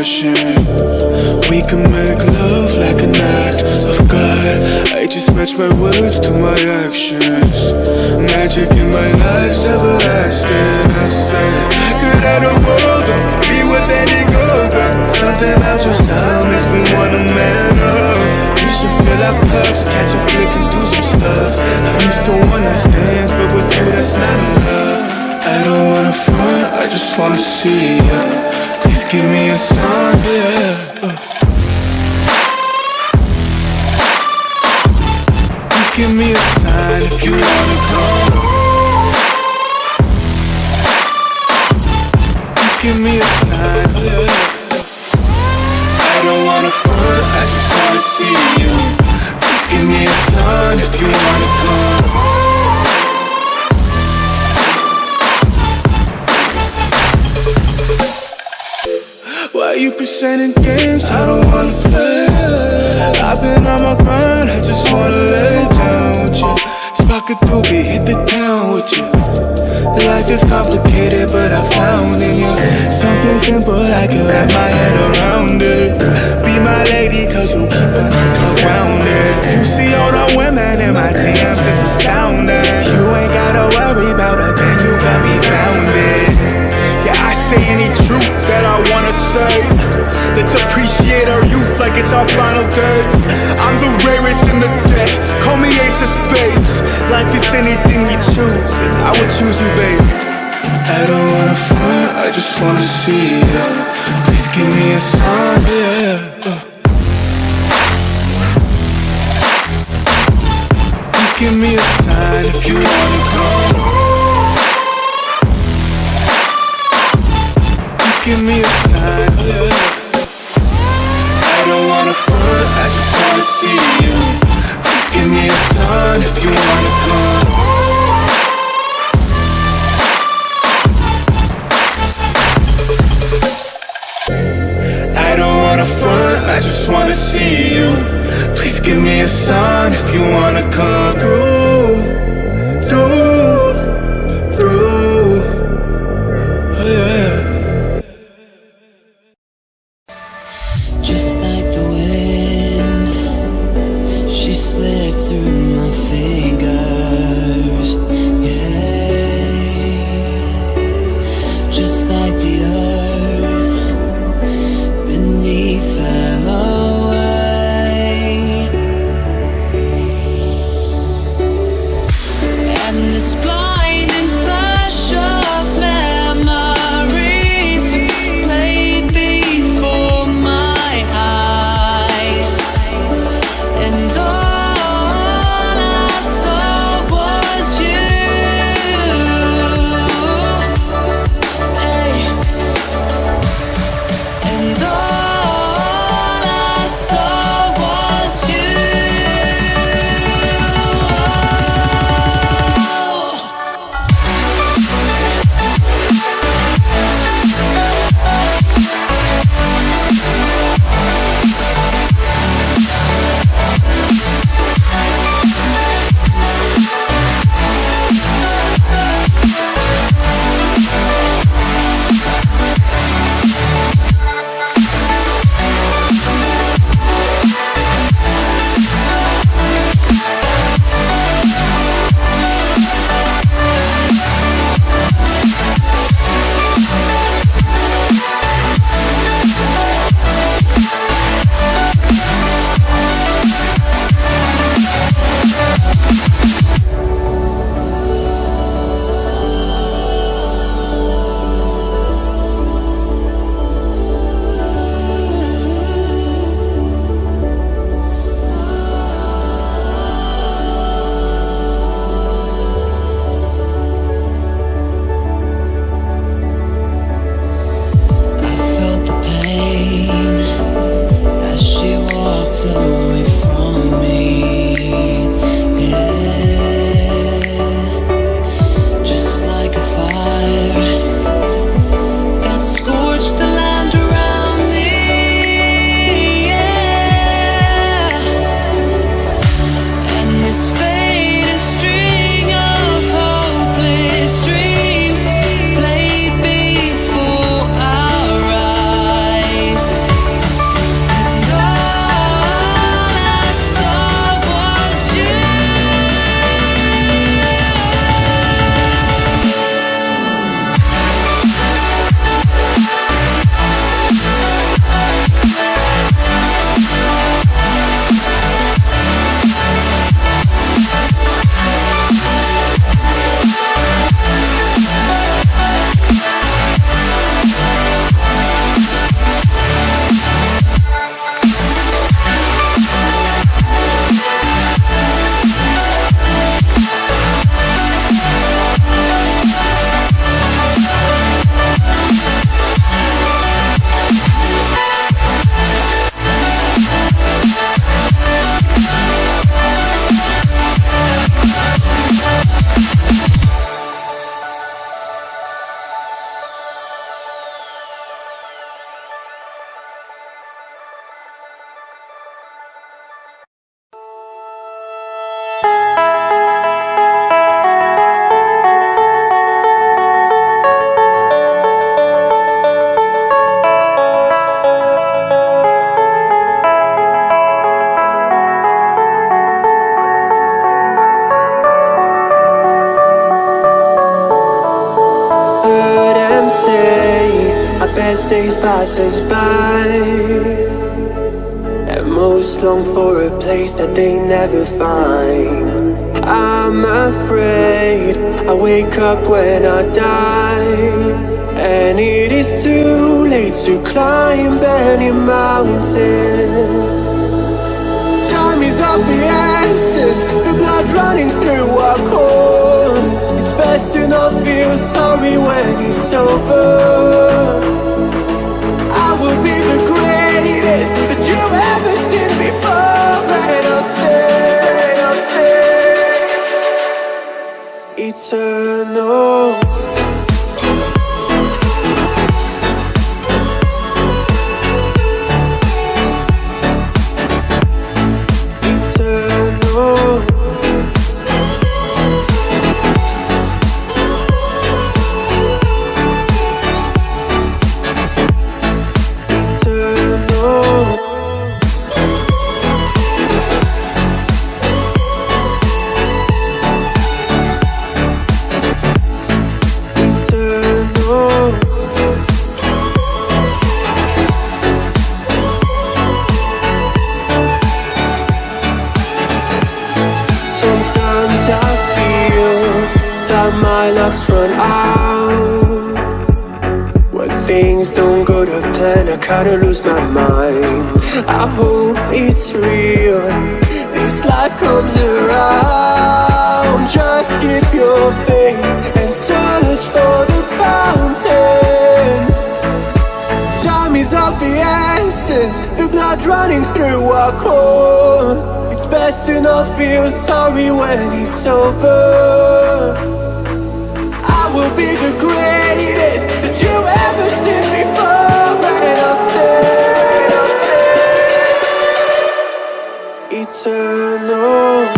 passion. We can make love like an act of God. I just match my words to my actions. Magic in my life's everlasting. I say I could have the world or be with any girl, but something about your style makes me wanna man up. We should fill our cups, catch a flick and do some stuff. I used to wanna stand, but with you that's not enough. I don't wanna front, I just wanna see ya. Please give me a sign, yeah. Please give me a sign if you wanna come. Please give me a sign, yeah. I don't wanna front, I just wanna see you. Please give me a sign if you wanna come. Why you presenting games I don't wanna play? I've been on my grind, I just wanna lay down with you. Spark a doobie, hit the town with you. Life is complicated, but I found in you something simple, I can wrap my head around it. Be my lady, cause you keep on around it. You see all the women in my DMs, it's astounding. You ain't gotta worry about a thing, you got me grounded. Yeah, I say any truth that I wanna say. Let's appreciate our youth like it's our final days. I'm the rarest in the deck, call me ace of spades. Life is anything we choose, and I would choose you, babe. I don't wanna front, I just wanna see ya. Please give me a sign, yeah. Please give me a sign if you wanna come. Give me a sign, yeah. I don't wanna front, I just wanna see you. Please give me a sign if you wanna come. I don't wanna front, I just wanna see you. Please give me a sign if you wanna come through. Oh yeah. best days pass us by, and most long for a place that they never find. I'm afraid I wake up when I die, and it is too late to climb any mountain. Time is of the essence, the blood running through our core. It's best to not feel sorry when it's over. I will be the greatest that you've ever seen before, and I'll stay eternal. My luck's run out. When things don't go to plan, I kinda lose my mind. I hope it's real, this life comes around. Just keep your faith and search for the fountain. Time is of the essence, the blood running through our core. It's best to not feel sorry when it's over. Will be the greatest that you've ever seen before, and I'll stay eternal.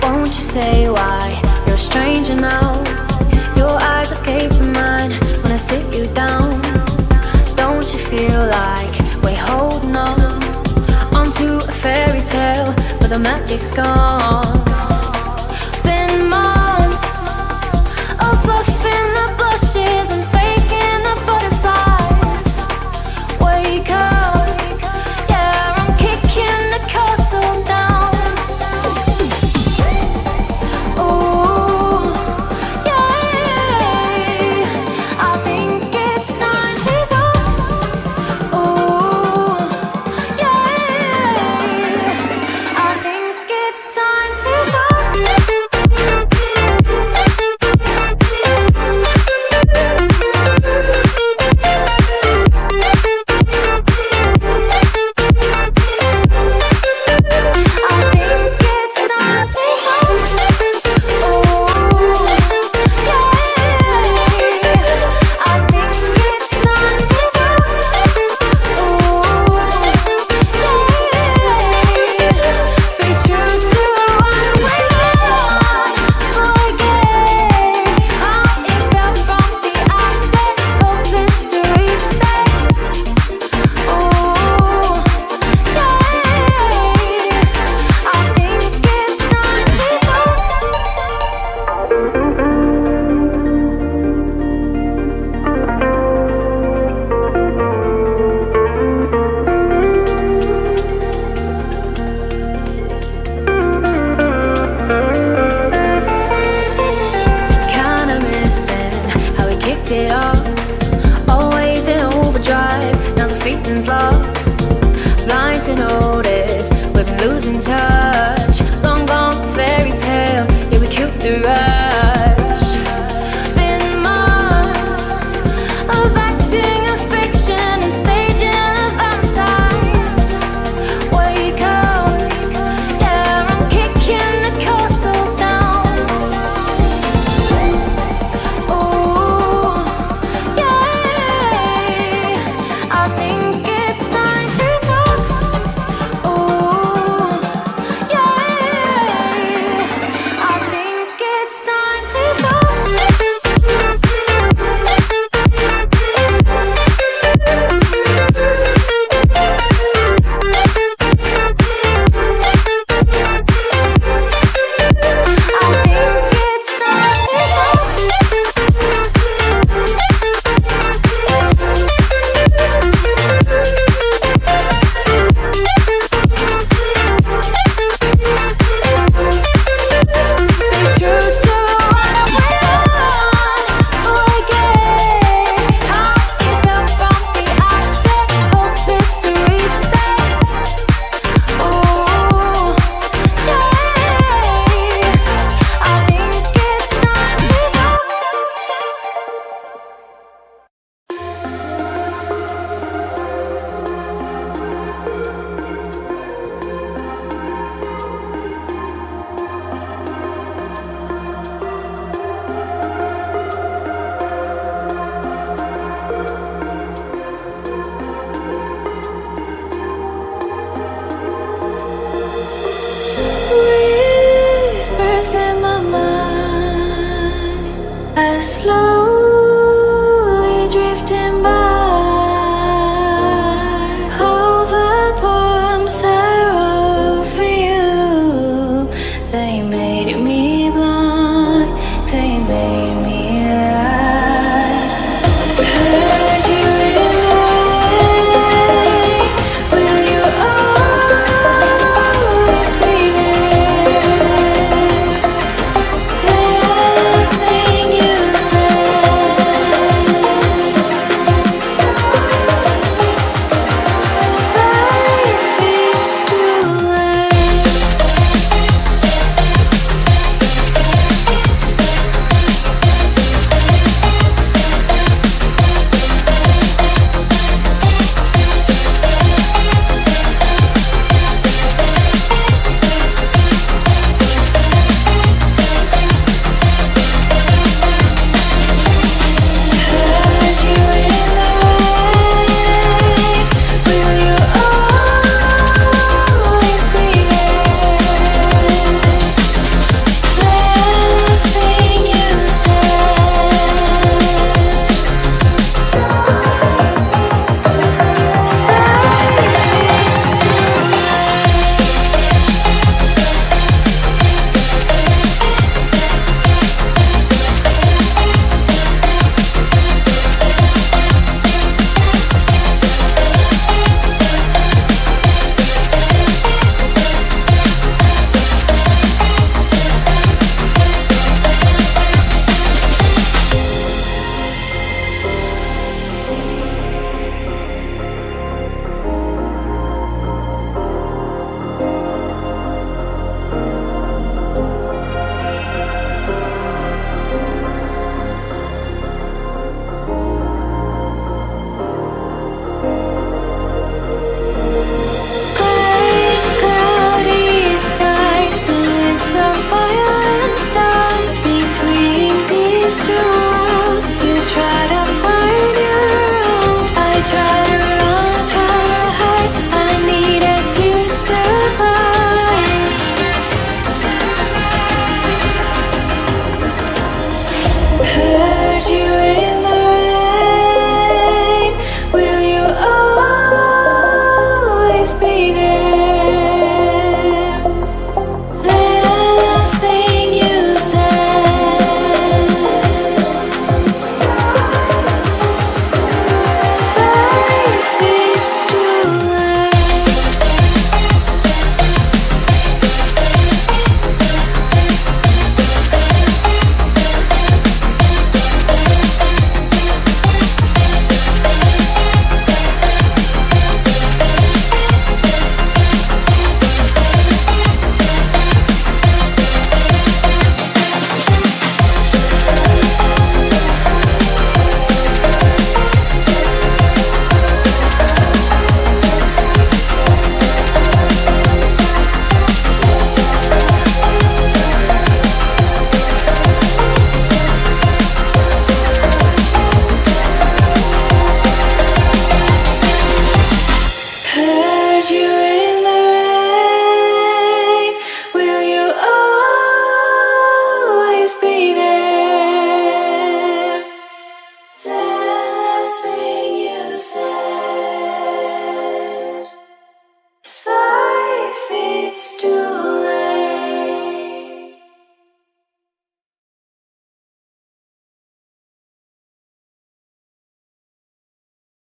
Won't you say why you're a stranger now? Your eyes escape mine when I sit you down. Don't you feel like we're holding on onto a fairy tale, but the magic's gone?